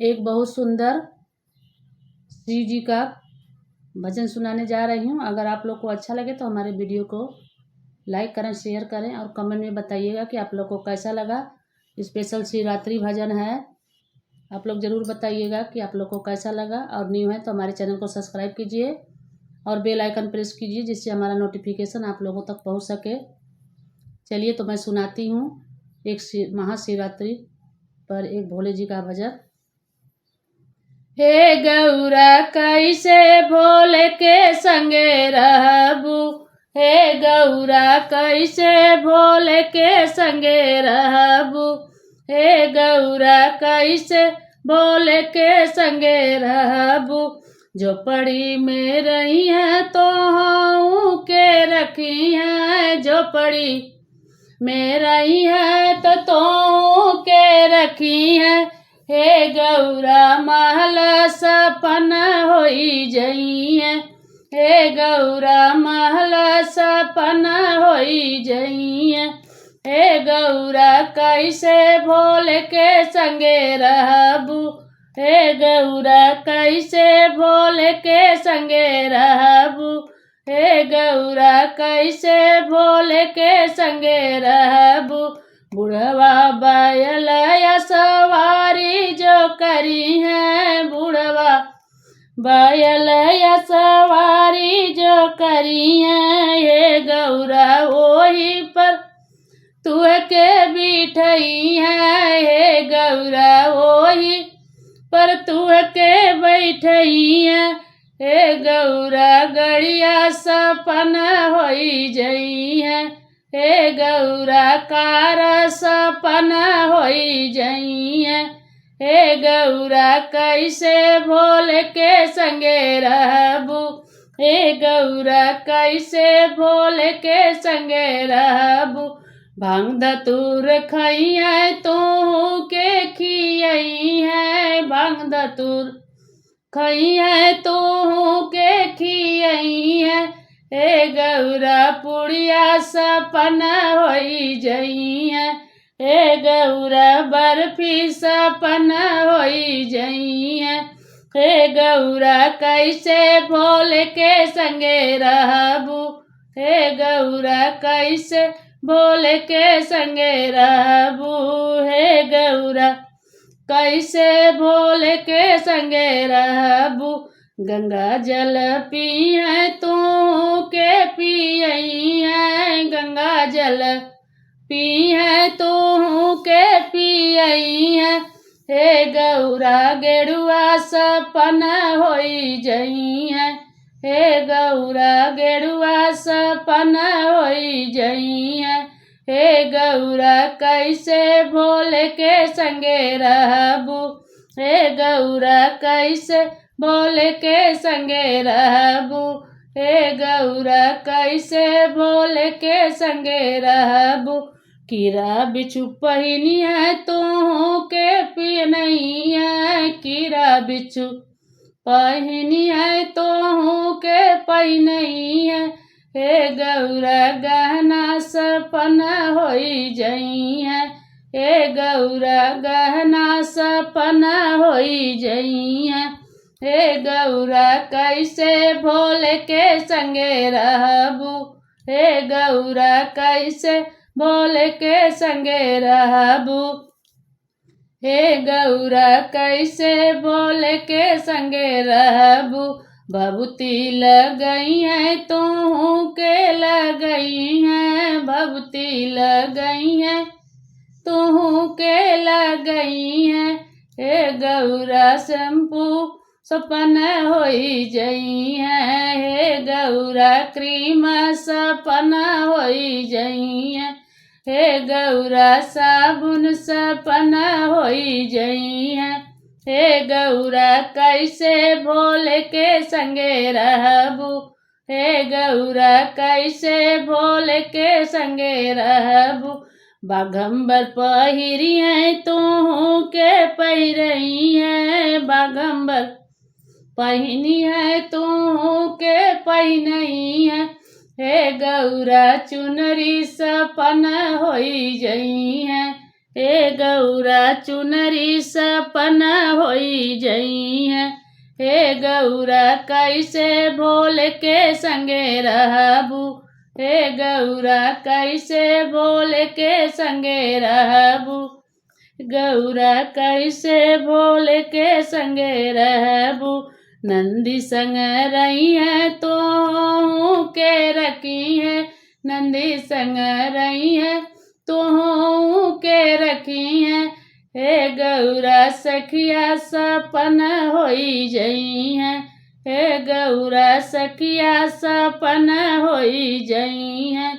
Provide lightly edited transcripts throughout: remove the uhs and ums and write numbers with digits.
एक बहुत सुंदर शिव जी का भजन सुनाने जा रही हूँ। अगर आप लोग को अच्छा लगे तो हमारे वीडियो को लाइक करें, शेयर करें और कमेंट में बताइएगा कि आप लोग को कैसा लगा। स्पेशल शिवरात्रि भजन है, आप लोग ज़रूर बताइएगा कि आप लोग को कैसा लगा। और न्यू है तो हमारे चैनल को सब्सक्राइब कीजिए और बेल आइकन प्रेस कीजिए, जिससे हमारा नोटिफिकेशन आप लोगों तक पहुंच सके। चलिए तो मैं सुनाती हूँ एक महाशिवरात्रि पर एक भोले जी का भजन। हे गौरा कैसे भोले के संगे रहबू, हे गौरा कैसे भोले के संगे रहबू, हे गौरा कैसे भोले के संगे रहबू। झोपड़ी में रही है तो हाँ के रखी है, झोपड़ी में रही है तो के रखी है। हे गौरा महल सपन होई जई है, हे गौरा महल सपन होई जई है। हे गौरा कैसे भोले के संगे रहबू, हे गौरा कैसे भोले के संगे रहबू, हे गौरा कैसे भोले के संगे रहबू। बुढ़वा बैल या सवारी जो करी है, बुढ़वा बैल या सवारी जो करी है। हे गौरा वही पर तू के बिठई है, हे गौरा वही पर तू के बैठई है। हे गौरा गड़िया सपन होई जई है, हे गौरा कार सपन होई जई है। हे गौरा कैसे भोले के संगे रहबू, हे गौरा कैसे भोले के संगे रहबू। भांग धतूर खई है तू के खियई है, भांग धतूर खई है तू के खियई है। हे गौरा पुड़िया सपन होई जई है, हे गौरा बर्फी सपन होई जई है। हे गौरा कैसे भोले के संगे रहबू, हे गौरा कैसे भोले के संगे रहबू। हे गौरा कैसे भोले के संगे रहबू। गंगा जल पिए तू के पियई है, गंगा जल पिए तू के पियई है। हे गौरा गेरुआ सपन होई जई है, हे गौरा गेरुआ सपन होई जई है। हे गौरा कैसे भोले के संगे रहबू, हे गौरा कैसे भोले के संगे रहबू। हे गौरा कैसे भोले के संगे रहबू। कीरा बिच्छू पहिनी है तू के पी नहीं है, कीरा बिच्छू पहिनी है तो के पई नहीं है। हे गौरा गहना सपन होई जई है, हे गौरा गहना सपन होई जई है। हे गौरा कैसे भोले के संगे रहबू, हे गौरा कैसे भोले के संगे रहबू। हे गौरा कैसे भोले के संगे रहबू। भभूति लगई है तू के लगई है, भभूति लगई है तू के लगई है। हे गौरा शंपू सपन होई जई है, हे गौरा क्रीम सपन होई जई है। हे गौरा साबुन सपन होई जई है। हे गौरा कैसे भोले के संगे रहबू, हे गौरा कैसे भोले के संगे रहबू। बाघंबर पहिरी है तू के पहिरई है, बाघंबर पहिनी है तू के पहिनई है। हे गौरा चुनरी सपन होई जई है, हे गौरा चुनरी सपना होई जई है। हे गौरा कैसे भोले के संगे रहबू। हे गौरा कैसे भोले के संगे रहबू। गौरा कैसे भोले के संगे रहबू। नंदी संग रही है तो के रखी है। नंदी संग रही है तो के रखी है। हे गौरा सखिया सपन होई जई है। हे गौरा सखिया सपन होई जई है।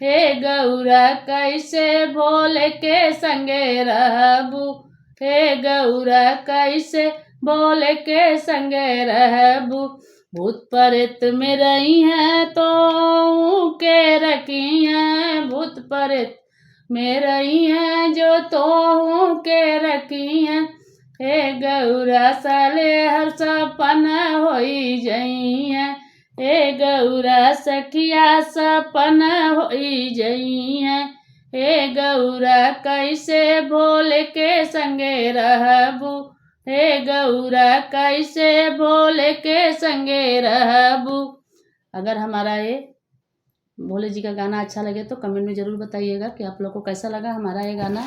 हे गौरा कैसे भोले के संगे रहबू। हे गौरा कैसे भोले के संगे रहबू। भूत प्रेत में रही है तो के रखी है। भूत प्रेत में रही है जो तो के रखी है। हे गौरा साले हर सपन होई जई है। हे गौरा सखिया सपन होई जई है। हे गौरा कैसे भोले के संगे रहबू। हे गौरा कैसे भोले के संगे रहबू। अगर हमारा ये भोले जी का गाना अच्छा लगे तो कमेंट में ज़रूर बताइएगा कि आप लोग को कैसा लगा हमारा ये गाना।